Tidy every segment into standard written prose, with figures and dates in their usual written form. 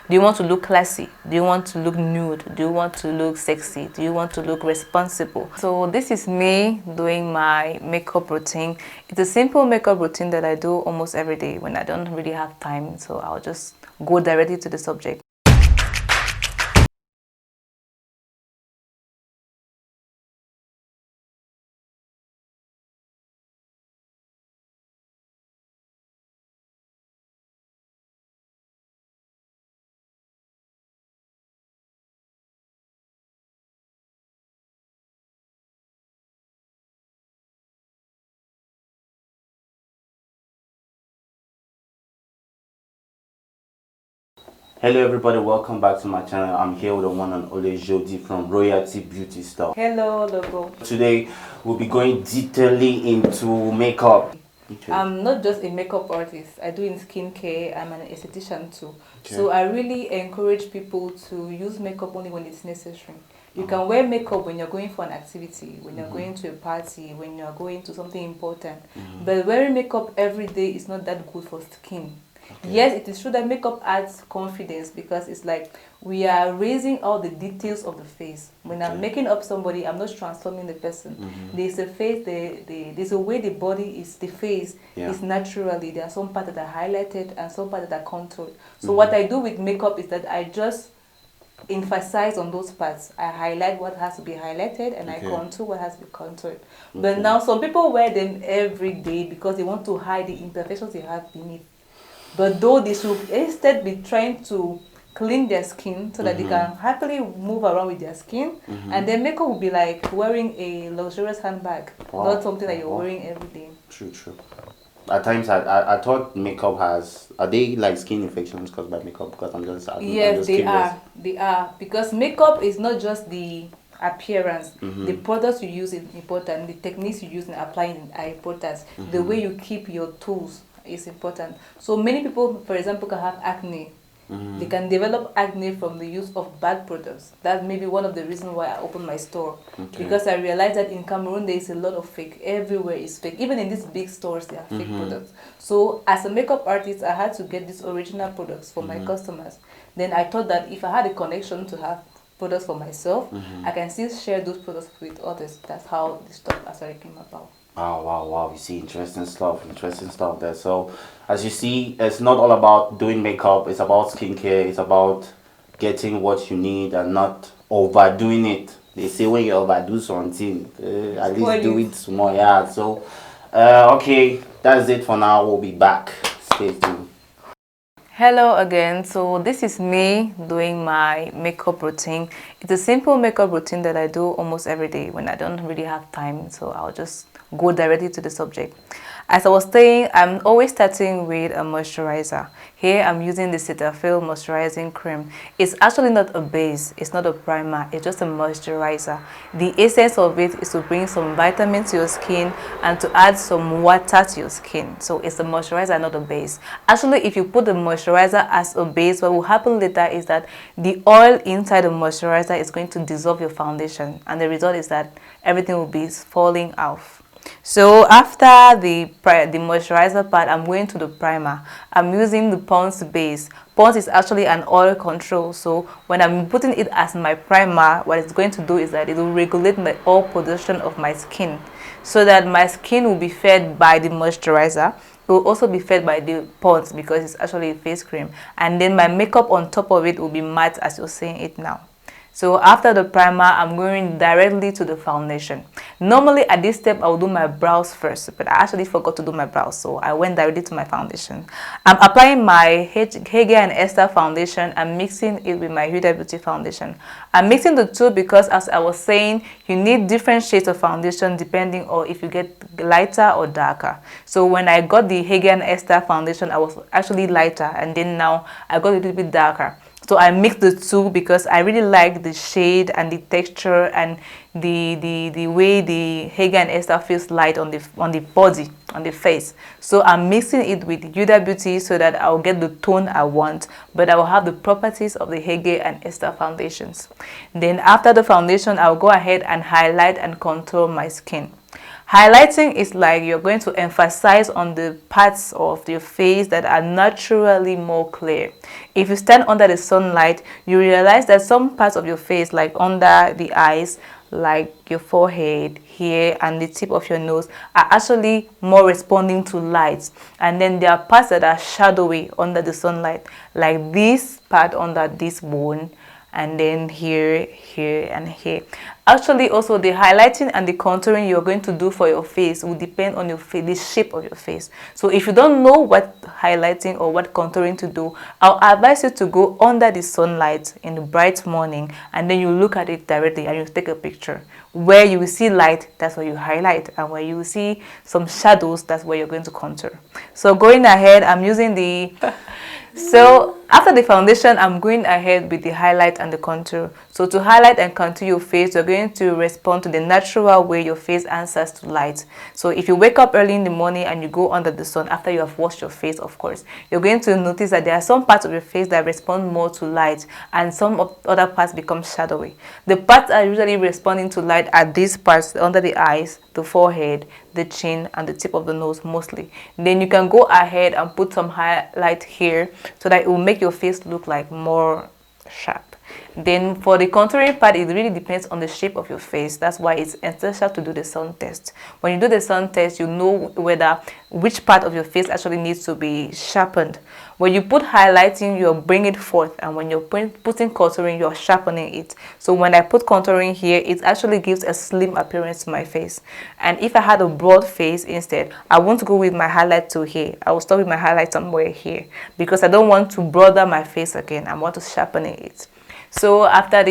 Do you want to look classy? Do you want to look nude? Do you want to look sexy? Do you want to look responsible? So this is me doing my makeup routine. It's a simple makeup routine that I do almost every day when I don't really have time. So I'll just go directly to the subject. Hello everybody, welcome back to my channel. I'm here with the one and only Jodye from Royalty Beauty Store. Hello, logo. Today we'll be going detailedly into makeup. I'm not just a makeup artist. I do in skincare. I'm an esthetician too. Okay. So I really encourage people to use makeup only when it's necessary. You can wear makeup when you're going for an activity, when you're going to a party, when you're going to something important. But wearing makeup every day is not that good for skin. Okay. Yes, it is true that makeup adds confidence because it's like we are raising all the details of the face. When I'm making up somebody, I'm not transforming the person. There's a face, there's a way the body is, the face is naturally. There are some parts that are highlighted and some parts that are contoured. So what I do with makeup is that I just emphasize on those parts. I highlight what has to be highlighted and I contour what has to be contoured. But now some people wear them every day because they want to hide the imperfections they have beneath. But though they should instead be trying to clean their skin so that they can happily move around with their skin, and then makeup will be like wearing a luxurious handbag, not something that you're wearing every day. True. At times I thought makeup are they like skin infections caused by makeup? Because I'm just yes, they are because makeup is not just the appearance. The products you use is important. The techniques you use in applying are important. The way you keep your tools is important. So many people, for example, can have acne. They can develop acne from the use of bad products. That may be one of the reasons why I opened my store. Because I realized that in Cameroon there is a lot of fake. Everywhere is fake. Even in these big stores there are fake products. So as a makeup artist, I had to get these original products for my customers. Then I thought that if I had a connection to have products for myself, I can still share those products with others. That's how this stuff actually came about. Wow. You see, interesting stuff there. So, as you see, it's not all about doing makeup. It's about skincare. It's about getting what you need and not overdoing it. They say when you overdo something, at least do it small. Yeah. So, okay, that's it for now. We'll be back. Stay tuned. Hello again. So this is me doing my makeup routine. It's a simple makeup routine that I do almost every day when I don't really have time. So I'll just go directly to the subject. As I was saying, I'm always starting with a moisturizer. Here I'm using the Cetaphil moisturizing cream. It's actually not a base, it's not a primer, it's just a moisturizer. The essence of it is to bring some vitamins to your skin and to add some water to your skin. So it's a moisturizer, not a base. Actually, if you put the moisturizer as a base, what will happen later is that the oil inside the moisturizer is going to dissolve your foundation, and the result is that everything will be falling off. So after the moisturizer part, I'm going to the primer. I'm using the Pond's base. Pond's is actually an oil control. So when I'm putting it as my primer, what it's going to do is that it will regulate the oil production of my skin, so that my skin will be fed by the moisturizer. It will also be fed by the Pond's because it's actually a face cream. And then my makeup on top of it will be matte, as you're seeing it now. So after the primer, I'm going directly to the foundation. Normally at this step, I will do my brows first, but I actually forgot to do my brows, so I went directly to my foundation. I'm applying my Jodye and Ester foundation and mixing it with my Huda Beauty foundation. I'm mixing the two because, as I was saying, you need different shades of foundation depending on if you get lighter or darker. So when I got the Jodye and Ester foundation, I was actually lighter, and then now I got a little bit darker. So I mixed the two because I really like the shade and the texture and the way the Jodye and Ester feels light on the body, on the face. So I'm mixing it with Huda Beauty so that I'll get the tone I want, but I will have the properties of the Jodye and Ester foundations. Then after the foundation, I'll go ahead and highlight and contour my skin. Highlighting is like you're going to emphasize on the parts of your face that are naturally more clear. If you stand under the sunlight, you realize that some parts of your face, like under the eyes, like your forehead, here, and the tip of your nose, are actually more responding to light. And then there are parts that are shadowy under the sunlight, like this part under this bone, and then here, here, and here. Actually, also the highlighting and the contouring you're going to do for your face will depend on your face, the shape of your face. So if you don't know what highlighting or what contouring to do, I'll advise you to go under the sunlight in the bright morning, and then you look at it directly and you take a picture. Where you will see light, that's where you highlight, and where you will see some shadows, that's where you're going to contour. So going ahead, I'm using the so after the foundation, I'm going ahead with the highlight and the contour. So to highlight and contour your face, you're going to respond to the natural way your face answers to light. So if you wake up early in the morning and you go under the sun after you have washed your face, of course, you're going to notice that there are some parts of your face that respond more to light, and some of other parts become shadowy. The parts that are usually responding to light are these parts under the eyes, the forehead, the chin, and the tip of the nose mostly. Then you can go ahead and put some highlight here so that it will make your face look like more sharp. Then for the contouring part, it really depends on the shape of your face. That's why it's essential to do the sun test. When you do the sun test, you know whether which part of your face actually needs to be sharpened. When you put highlighting, you're bringing it forth, and when you're putting contouring, you're sharpening it. So when I put contouring here, it actually gives a slim appearance to my face. And if I had a broad face instead, I won't go with my highlight to here. I will start with my highlight somewhere here, because I don't want to broaden my face again. I want to sharpen it. So after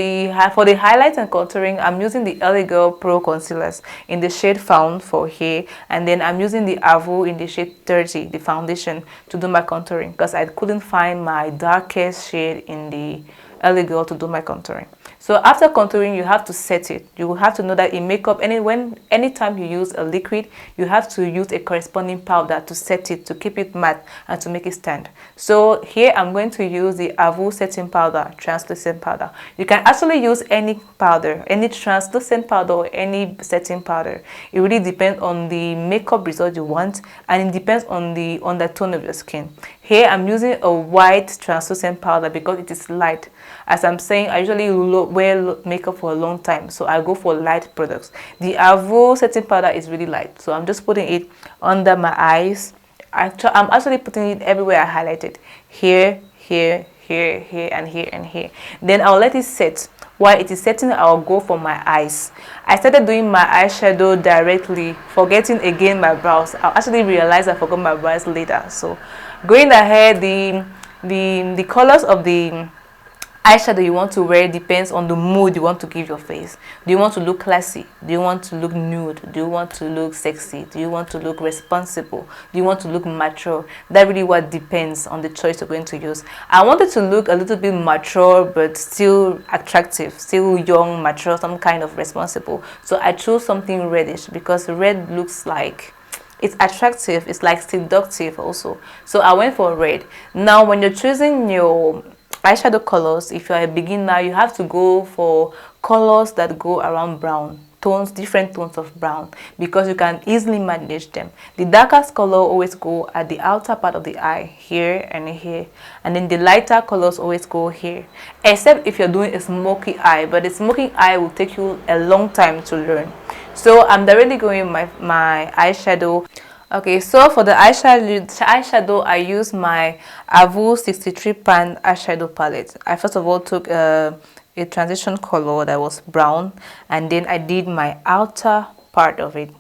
for the highlight and contouring, I'm using the LA Girl Pro Concealers in the shade Found for hair, and then I'm using the Avo in the shade 30, the foundation, to do my contouring, because I couldn't find my darkest shade in the LA Girl to do my contouring. So after contouring, you have to set it. You will have to know that in makeup, anytime you use a liquid, you have to use a corresponding powder to set it, to keep it matte and to make it stand. So here I'm going to use the Avo setting powder, translucent powder. You can actually use any powder, any translucent powder or any setting powder. It really depends on the makeup result you want, and it depends on the undertone of your skin. Here I'm using a white translucent powder because it is light. As I'm saying, I usually wear makeup for a long time, so I go for light products. The Avo setting powder is really light, so I'm just putting it under my eyes. I'm actually putting it everywhere I highlighted. Here, here, here, here, and here, and here. Then I'll let it set. While it is setting, I'll go for my eyes. I started doing my eyeshadow directly, forgetting again my brows. I'll actually realize I forgot my brows later. So going ahead, the colors of the eyeshadow you want to wear depends on the mood you want to give your face. Do you want to look classy? Do you want to look nude? Do you want to look sexy? Do you want to look responsible? Do you want to look mature? That really what depends on the choice you're going to use. I wanted to look a little bit mature but still attractive, still young, mature, some kind of responsible. So I chose something reddish because red looks like it's attractive, it's like seductive also. So I went for red. Now when you're choosing your eyeshadow colors, if you're a beginner, you have to go for colors that go around brown tones, different tones of brown, because you can easily manage them. The darkest color always go at the outer part of the eye, here and here, and then the lighter colors always go here, except if you're doing a smoky eye, but the smoky eye will take you a long time to learn. So I'm directly going with my eyeshadow. Okay, so for the eyeshadow, I use my Avo 63 pan eyeshadow palette. I first of all took a transition color that was brown, and then I did my outer part of it.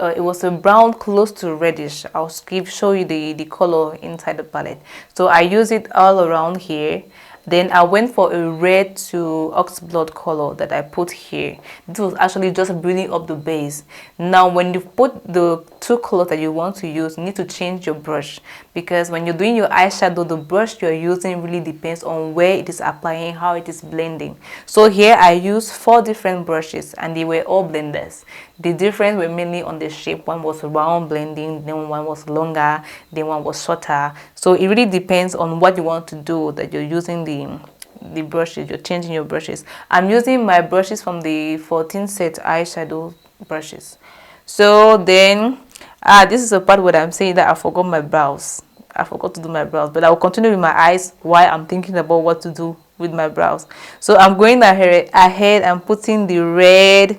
It was a brown close to reddish. I'll show you the color inside the palette. So I use it all around here. Then I went for a red to oxblood color that I put here. This was actually just building up the base. Now when you put the two colors that you want to use, you need to change your brush, because when you're doing your eyeshadow, the brush you're using really depends on where it is applying, how it is blending. So here I used 4 different brushes and they were all blenders. The difference were mainly on the shape. One was round blending, then one was longer, then one was shorter. So it really depends on what you want to do, that you're using the brushes, you're changing your brushes. I'm using my brushes from the 14 set eyeshadow brushes. So then this is a part where I'm saying that I forgot my brows. I forgot to do my brows, but I will continue with my eyes while I'm thinking about what to do with my brows. So I'm going ahead and putting the red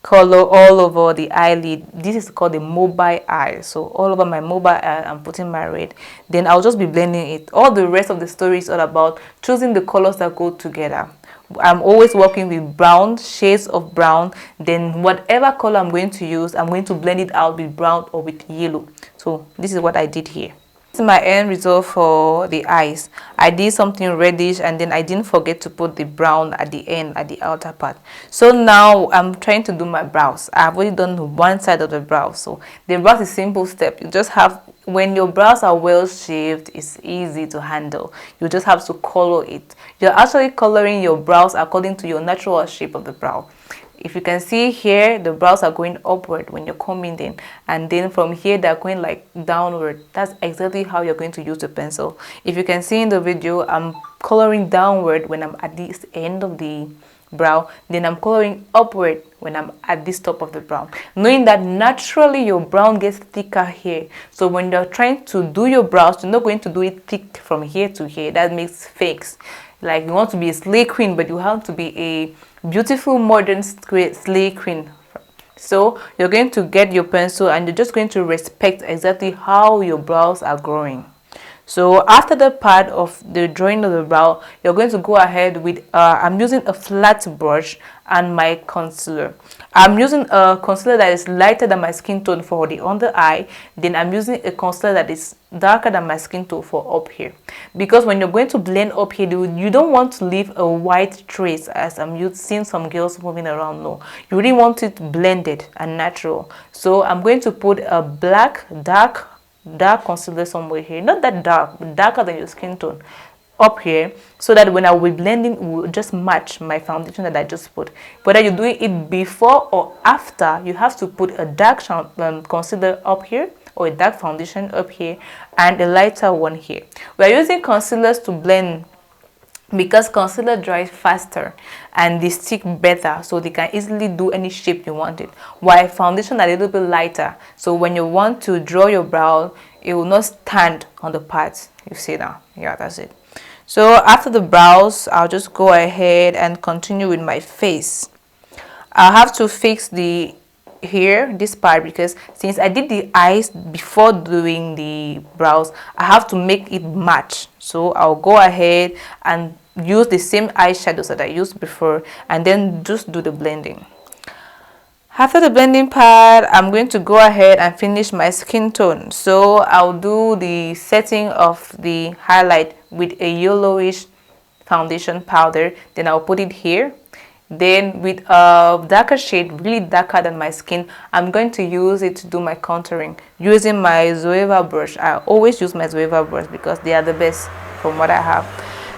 color all over the eyelid. This is called the mobile eye. So all over my mobile eye, I'm putting my red. Then I'll just be blending it. All the rest of the story is all about choosing the colors that go together. I'm always working with brown, shades of brown. Then whatever color I'm going to use, I'm going to blend it out with brown or with yellow. So this is what I did here. This is my end result for the eyes. I did something reddish, and then I didn't forget to put the brown at the end, at the outer part. So now I'm trying to do my brows. I've already done one side of the brow. So the brows is simple step. You just have, when your brows are well shaped, it's easy to handle. You just have to color it. You're actually coloring your brows according to your natural shape of the brow. If you can see here, the brows are going upward when you're combing them, and then from here they're going like downward. That's exactly how you're going to use the pencil. If you can see in the video, I'm coloring downward when I'm at this end of the brow, then I'm coloring upward when I'm at this top of the brow, knowing that naturally your brow gets thicker here. So when you're trying to do your brows, you're not going to do it thick from here to here. That makes fakes. Like, you want to be a slay queen, but you have to be a beautiful modern slay queen. So you're going to get your pencil and you're just going to respect exactly how your brows are growing. So after the part of the drawing of the brow, you're going to go ahead with I'm using a flat brush and my concealer. I'm using a concealer that is lighter than my skin tone for the under eye. Then I'm using a concealer that is darker than my skin tone for up here, because when you're going to blend up here, you don't want to leave a white trace, as I'm seeing some girls moving around. No, you really want it blended and natural. So I'm going to put a black dark concealer somewhere here, not that dark, but darker than your skin tone, up here, so that when I will be blending, it will just match my foundation that I just put. Whether you're doing it before or after, you have to put a dark concealer up here, or a dark foundation up here, and a lighter one here. We are using concealers to blend because concealer dries faster and they stick better, so they can easily do any shape you want it, while foundation are a little bit lighter, so when you want to draw your brow, it will not stand on the parts. You see now? Yeah, that's it. So after the brows, I'll just go ahead and continue with my face. I'll have to fix the here, this part, because since I did the eyes before doing the brows, I have to make it match. So I'll go ahead and use the same eyeshadows that I used before, and then just do the blending. After the blending part, I'm going to go ahead and finish my skin tone. So I'll do the setting of the highlight with a yellowish foundation powder. Then I'll put it here. Then with a darker shade, really darker than my skin, I'm going to use it to do my contouring using my Josepha brush. I always use my Josepha brush because they are the best from what I have.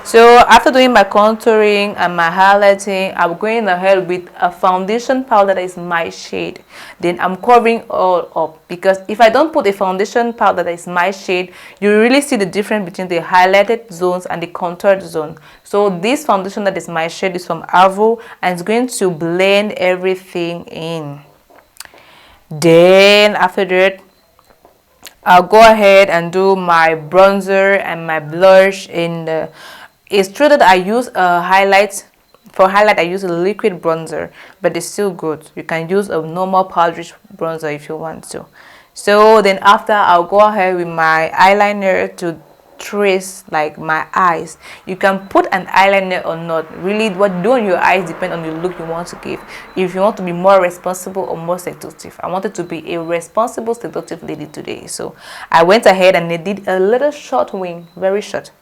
So after doing my contouring and my highlighting, I'm going ahead with a foundation powder that is my shade. Then I'm covering all up, because if I don't put a foundation powder that is my shade, you really see the difference between the highlighted zones and the contoured zone. So this foundation that is my shade is from Avo, and it's going to blend everything in. Then after that, I'll go ahead and do my bronzer and my blush in the... It's true that I use a highlight. For highlight, I use a liquid bronzer, but it's still good. You can use a normal powderish bronzer if you want to. So then after, I'll go ahead with my eyeliner to trace like my eyes. You can put an eyeliner or not. Really, what you do on your eyes depends on the look you want to give. If you want to be more responsible or more seductive, I wanted to be a responsible, seductive lady today. So I went ahead and I did a little short wing, very short.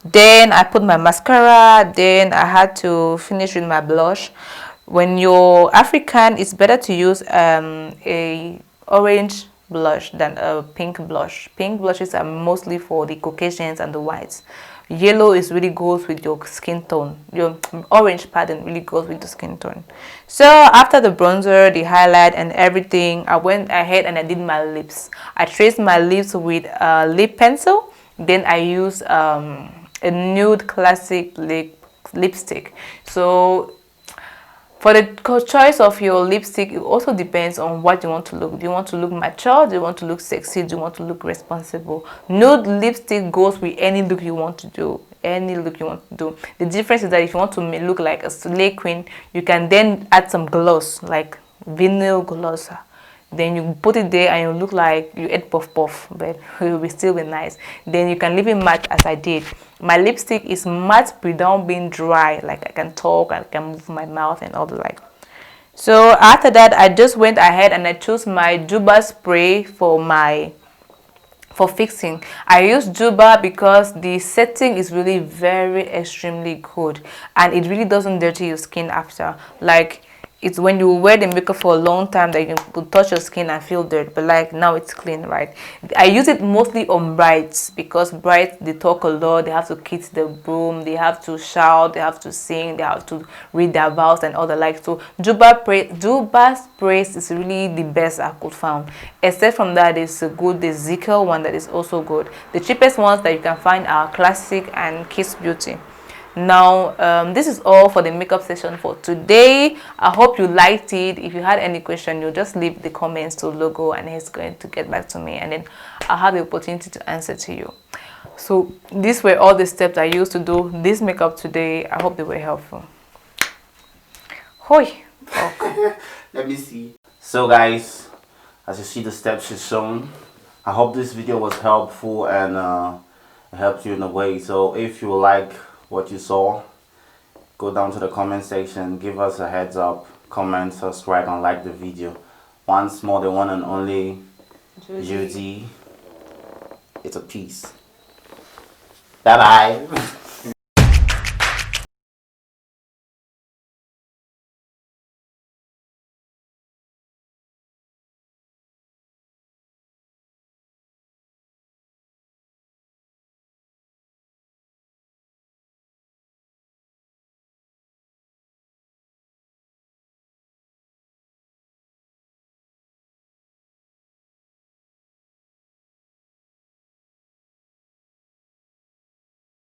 Then I put my mascara. Then I had to finish with my blush. When you're African, it's better to use a orange blush than a pink blush. Pink blushes are mostly for the Caucasians and the whites. Yellow is really goes with your skin tone. Your orange, pardon, really goes with the skin tone. So after the bronzer, the highlight and everything, I went ahead and I did my lips. I traced my lips with a lip pencil. Then I used a nude classic lipstick. So For the choice of your lipstick, it also depends on what you want to look. Do you want to look mature? Do you want to look sexy? Do you want to look responsible? Nude lipstick goes with any look you want to do. Any look you want to do. The difference is that if you want to look like a slay queen, you can then add some gloss, like vinyl gloss. Then you put it there and you look like you ate puff puff, but it will still be nice. Then you can leave it matte as I did. My lipstick is matte without being dry, like I can talk, I can move my mouth and all the like. So after that, I just went ahead and I chose my Juba spray for fixing. I use Juba because the setting is really very extremely good and it really doesn't dirty your skin after. Like, it's when you wear the makeup for a long time that you can touch your skin and feel dirt, but like now it's clean, right? I use it mostly on brides because brides, they talk a lot, they have to kiss the broom, they have to shout, they have to sing, they have to read their vows and all the like. So Juba sprays is really the best I could find. Except from that, there's a good, the Zickel one that is also good. The cheapest ones that you can find are Classic and Kiss Beauty. Now this is all for the makeup session for today. I hope you liked it. If you had any question, you just leave the comments to Logo and he's going to get back to me, and then I'll have the opportunity to answer to you. So these were all the steps I used to do this makeup today. I hope they were helpful. Hoi. Okay. Let me see. So guys, as you see the steps she's shown, I hope this video was helpful and helped you in a way. So if you like what you saw, go down to the comment section, give us a heads up, comment, subscribe and like the video. Once more, the one and only Jodye. It's a peace. Bye bye.